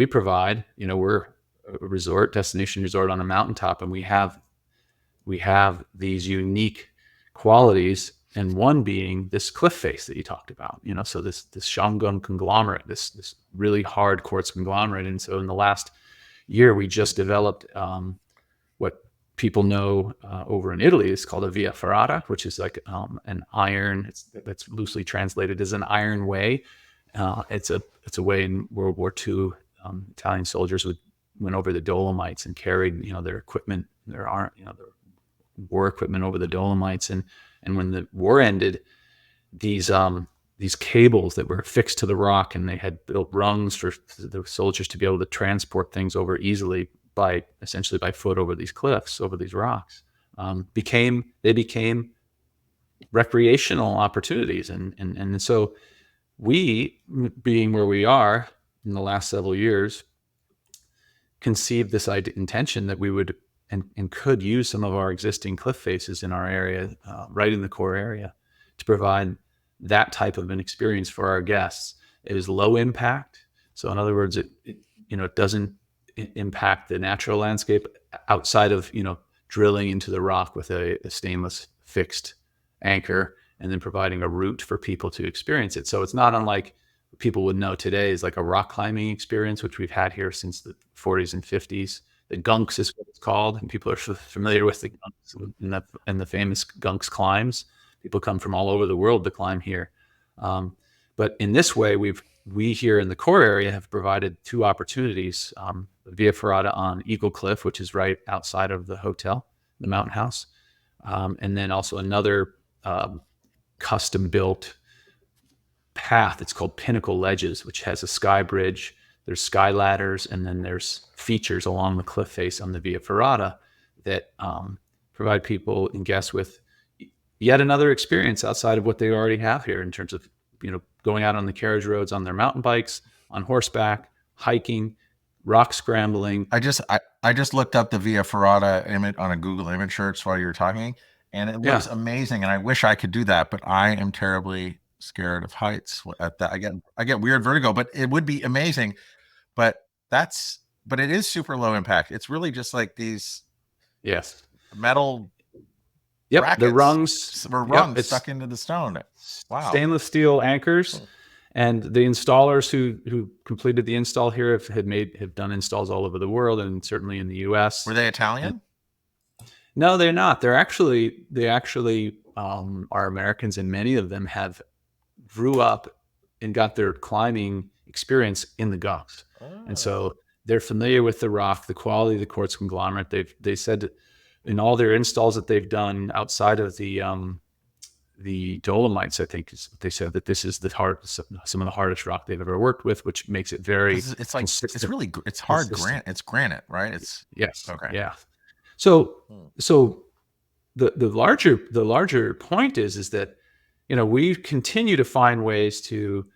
provide, we're a destination resort on a mountaintop, and we have these unique qualities, and one being this cliff face that you talked about, so this Shangung conglomerate, this really hard quartz conglomerate. And so in the last year, we just developed what people know over in Italy is called a via ferrata, which is like an iron. That's loosely translated as an iron way. It's a way in World War II, Italian soldiers went over the Dolomites and carried their equipment, their war equipment over the Dolomites, and when the war ended, these cables that were fixed to the rock, and they had built rungs for the soldiers to be able to transport things over easily essentially by foot over these cliffs, over these rocks, became recreational opportunities. And so we, being where we are in the last several years, conceived this intention that we would and could use some of our existing cliff faces in our area, right in the core area, to provide that type of an experience for our guests. It is low impact. So in other words, it doesn't impact the natural landscape outside of, drilling into the rock with a stainless fixed anchor and then providing a route for people to experience it. So it's not unlike what people would know today is like a rock climbing experience, which we've had here since the 40s and 50s. The gunks is what it's called, and people are familiar with the gunks and the famous gunks climbs. People come from all over the world to climb here. But in this way, we here in the core area have provided two opportunities: Via Ferrata on Eagle Cliff, which is right outside of the hotel, the Mountain House, and then also another custom-built path. It's called Pinnacle Ledges, which has a sky bridge. There's sky ladders, and then there's features along the cliff face on the Via Ferrata that provide people and guests with yet another experience outside of what they already have here in terms of going out on the carriage roads on their mountain bikes, on horseback, hiking, rock scrambling. I just looked up the Via Ferrata image on a Google image search while you were talking, and it looks amazing. And I wish I could do that, but I am terribly scared of heights. At that, I get weird vertigo. But it would be amazing. But it is super low impact. It's really just like these metal brackets. The rungs were rungs stuck into the stone. Wow. Stainless steel anchors. And the installers who completed the install here have done installs all over the world, and certainly in the U.S. Were they Italian? No, they're not. They actually are Americans, and many of them grew up and got their climbing experience in the gunks. And so they're familiar with the rock, the quality of the quartz conglomerate. They said in all their installs that they've done outside of the Dolomites, I think they said that this is some of the hardest rock they've ever worked with, which makes it very. It's like it's hard granite. It's granite, right? Yes. Okay. Yeah. So the larger point is that we continue to find ways to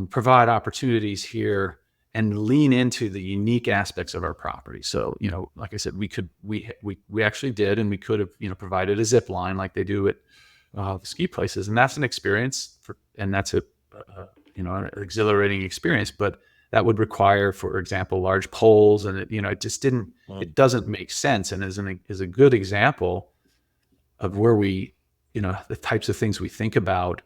provide opportunities here and lean into the unique aspects of our property. So, like I said, we actually did, and we could have, provided a zip line like they do at the ski places. And that's an experience and that's an exhilarating experience, but that would require, for example, large poles. And it doesn't make sense. And is a good example of where we, the types of things we think about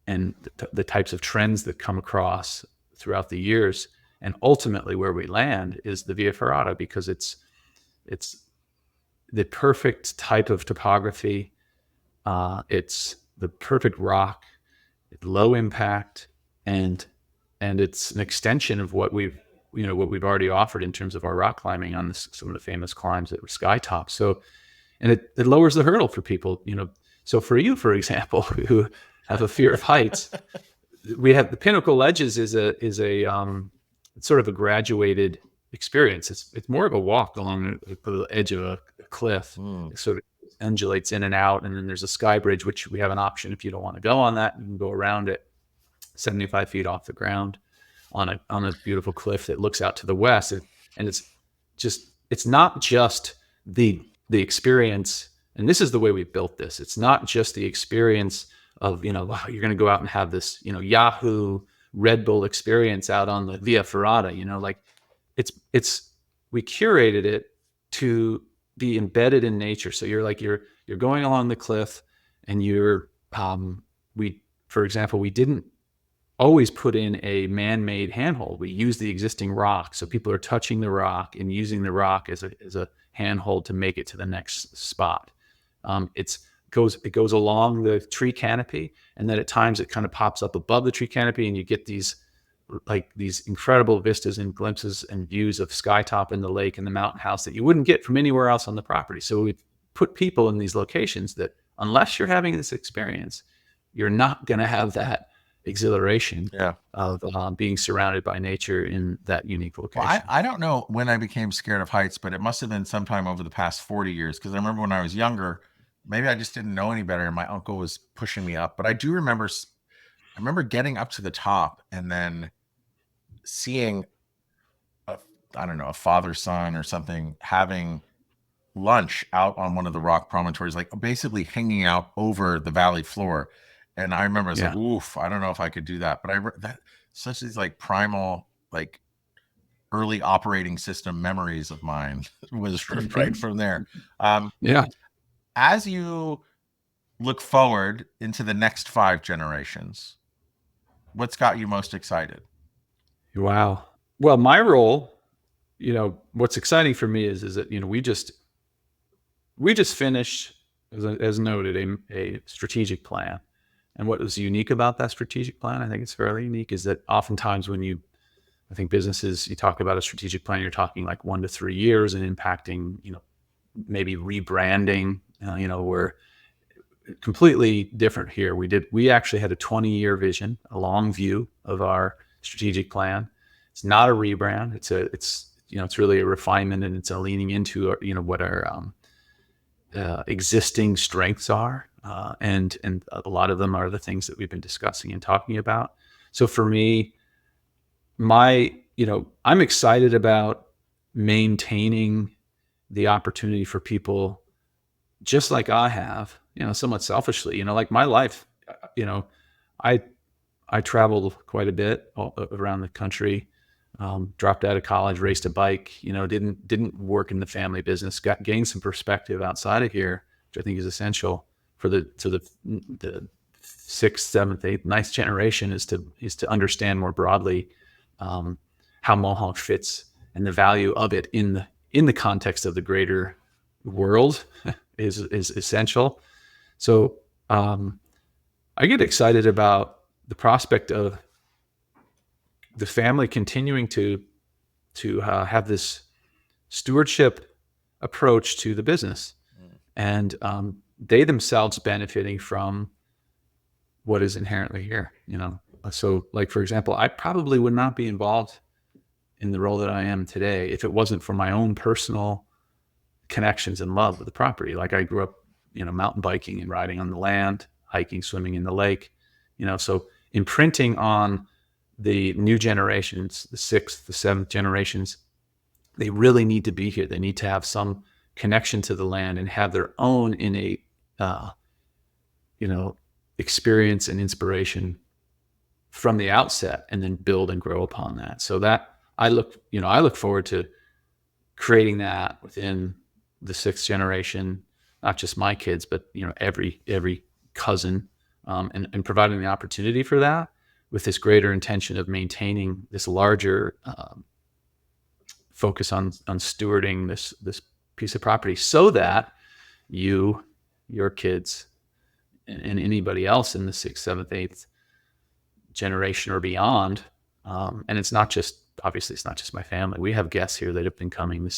and the types of trends that come across throughout the years. And ultimately where we land is the Via Ferrata, because it's the perfect type of topography. It's the perfect rock, low impact, and it's an extension of what we've already offered in terms of our rock climbing on some of the famous climbs that were sky top. So and it lowers the hurdle for people, So for you, for example, who have a fear of heights, we have the Pinnacle Ledges is a it's sort of a graduated experience. It's more of a walk along the edge of a cliff. It sort of undulates in and out, and then there's a sky bridge, which we have an option if you don't want to go on that. You can go around it, 75 feet off the ground, on a beautiful cliff that looks out to the west, and it's not just the experience. And this is the way we built this. It's not just the experience of, wow, you're going to go out and have this, Yahoo Red Bull experience out on the Via Ferrata, like we curated it to be embedded in nature. So you're going along the cliff, and for example, we didn't always put in a man-made handhold. We use the existing rock. So people are touching the rock and using the rock as a handhold to make it to the next spot. It goes along the tree canopy, and then at times it kind of pops up above the tree canopy, and you get these incredible vistas and glimpses and views of skytop and the lake and the mountain house that you wouldn't get from anywhere else on the property. So we put people in these locations that, unless you're having this experience, you're not going to have that exhilaration of being surrounded by nature in that unique location. Well, I don't know when I became scared of heights, but it must have been sometime over the past 40 years, because I remember when I was younger, maybe I just didn't know any better, and my uncle was pushing me up. But I remember getting up to the top and then seeing I don't know, a father-son or something having lunch out on one of the rock promontories, like basically hanging out over the valley floor. And I remember I was like, oof, I don't know if I could do that. But that such these like primal, like early operating system memories of mine was right from there. As you look forward into the next 5 generations, what's got you most excited? Wow. Well, my role, what's exciting for me is that, we just finished, as noted, a strategic plan. And what was unique about that strategic plan, I think it's fairly unique, is that oftentimes when I think businesses, you talk about a strategic plan, you're talking like 1 to 3 years and impacting, maybe rebranding. We're completely different here. We actually had a 20-year vision, a long view of our strategic plan. It's not a rebrand. It's really a refinement, and it's a leaning into what our existing strengths are, and a lot of them are the things that we've been discussing and talking about. So for me, I'm excited about maintaining the opportunity for people, just like I have, somewhat selfishly, like my life, I traveled quite a bit around the country, dropped out of college, raced a bike, didn't work in the family business, gained some perspective outside of here, which I think is essential for the 6th, 7th, 8th, 9th generation, is to understand more broadly how Mohonk fits and the value of it in the context of the greater world is essential. So I get excited about the prospect of the family continuing to have this stewardship approach to the business, and they themselves benefiting from what is inherently here. So, like, for example, I probably would not be involved in the role that I am today if it wasn't for my own personal connections and love of the property. Like, I grew up, mountain biking and riding on the land, hiking, swimming in the lake, so imprinting on the new generations, the 6th, the 7th generations, they really need to be here. They need to have some connection to the land and have their own innate, experience and inspiration from the outset, and then build and grow upon that. So that I look forward to creating that within the 6th generation, not just my kids, but every cousin, and providing the opportunity for that, with this greater intention of maintaining this larger focus on stewarding this piece of property, so that your kids, and anybody else in the 6th, 7th, 8th generation or beyond, and obviously it's not just my family. We have guests here that have been coming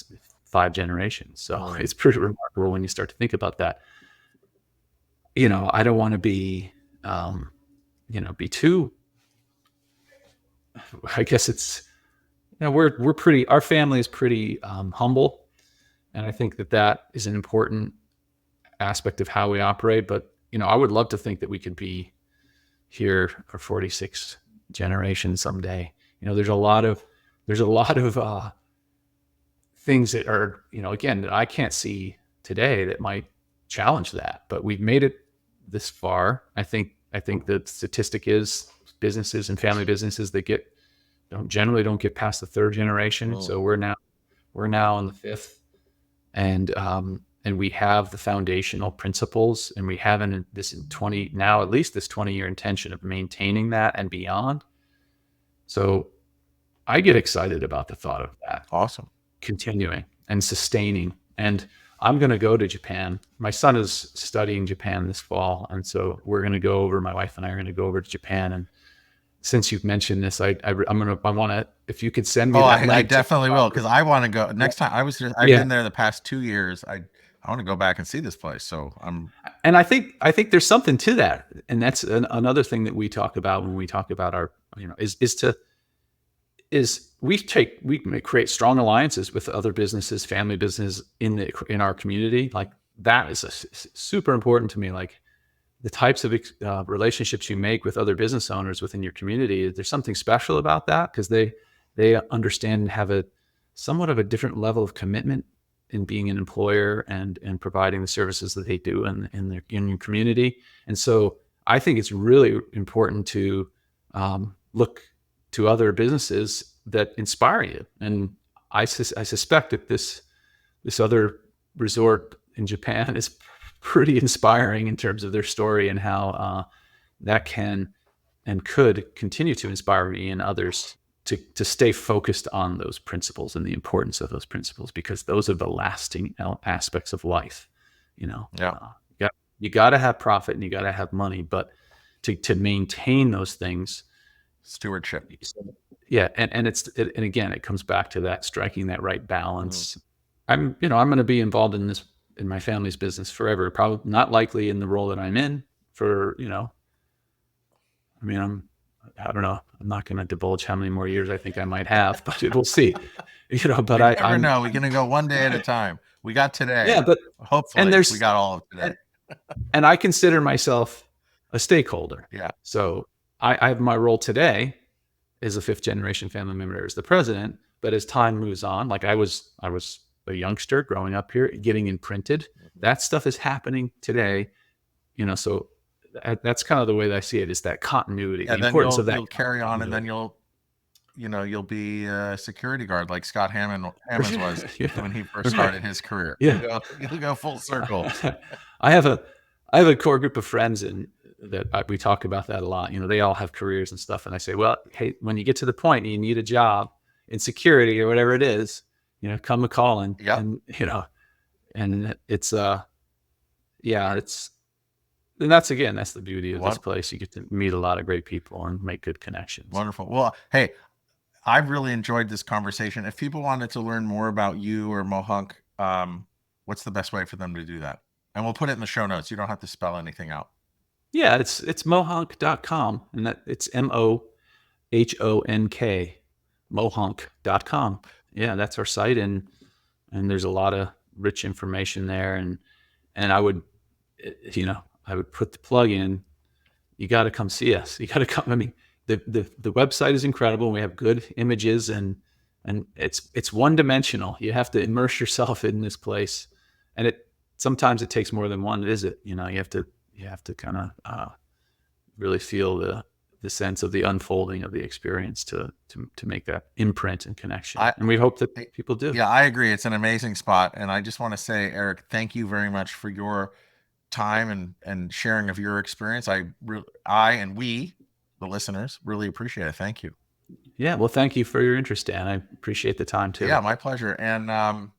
5 generations. So it's pretty remarkable when you start to think about that. I don't want to be, be too, I guess it's, we're pretty, our family is pretty humble. And I think that is an important aspect of how we operate. But, I would love to think that we could be here for 46 generations someday. There's a lot of things that are, again, that I can't see today that might challenge that, but we've made it this far. I think the statistic is businesses and family businesses that generally don't get past the 3rd generation. Oh. So we're now in the 5th, and we have the foundational principles, and we have at least this 20-year intention of maintaining that and beyond. So I get excited about the thought of that. Awesome. Continuing and sustaining. And I'm going to go to Japan. My son is studying Japan this fall. And so my wife and I are going to go over to Japan. And since you've mentioned this, I want to, if you could send me that link. I definitely will. Cause I want to go next time. I've been there the past 2 years. I want to go back and see this place. So and I think there's something to that. And that's another thing that we talk about when we talk about our, we create strong alliances with other businesses, family business in our community. Like that is super important to me. Like the types of relationships you make with other business owners within your community, there's something special about that, because they understand and have a somewhat of a different level of commitment in being an employer and providing the services that they do in your community. And so I think it's really important to look to other businesses that inspire you. And I suspect that this other resort in Japan is pretty inspiring in terms of their story and how that can and could continue to inspire me and others to stay focused on those principles and the importance of those principles, because those are the lasting aspects of life. You got to have profit and you got to have money, but to maintain those things, stewardship. Yeah. And again, it comes back to that, striking that right balance. I'm going to be involved in my family's business forever. Probably not likely in the role that I'm in for, I don't know. I'm not going to divulge how many more years I think I might have, but we'll see. But I never know. We're going to go one day at a time. We got today. Yeah, but hopefully we got all of today. And I consider myself a stakeholder. Yeah. So I have my role today as a 5th generation family member as the president. But as time moves on, like I was a youngster growing up here, getting imprinted. That stuff is happening today. So that's kind of the way that I see it, is that continuity, the importance of that. You'll carry on, and then you'll be a security guard like Scott Hammond was when he first started his career. Yeah. You'll go full circle. I have a core group of friends that we talk about that a lot. They all have careers and stuff. And I say, well, hey, when you get to the point and you need a job in security or whatever it is, come a calling. Yep. And it's, and that's the beauty of this place. You get to meet a lot of great people and make good connections. Wonderful. Well, hey, I've really enjoyed this conversation. If people wanted to learn more about you or Mohonk, what's the best way for them to do that? And we'll put it in the show notes. You don't have to spell anything out. Yeah, it's mohonk.com, and it's MOHONK, mohonk.com. Yeah, that's our site, and there's a lot of rich information there, and I would put the plug in. You got to come see us. You got to come. I mean, the website is incredible. We have good images, and it's one dimensional. You have to immerse yourself in this place, and sometimes it takes more than one visit. You have to kind of really feel the sense of the unfolding of the experience to make that imprint and connection. And we hope that people do. Yeah, I agree. It's an amazing spot. And I just want to say, Eric, thank you very much for your time and sharing of your experience. I and we, the listeners, really appreciate it. Thank you. Yeah. Well, thank you for your interest, Dan. I appreciate the time too. Yeah, my pleasure. And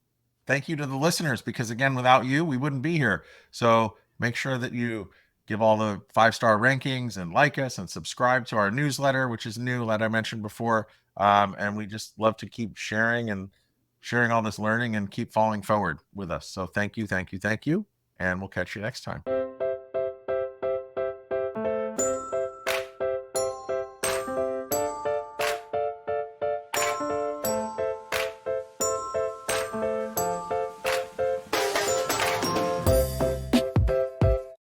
thank you to the listeners, because again, without you, we wouldn't be here. So make sure that you give all the 5-star rankings and like us and subscribe to our newsletter, which is new, like I mentioned before. And we just love to keep sharing and sharing all this learning and keep falling forward with us. So thank you, thank you, thank you. And we'll catch you next time.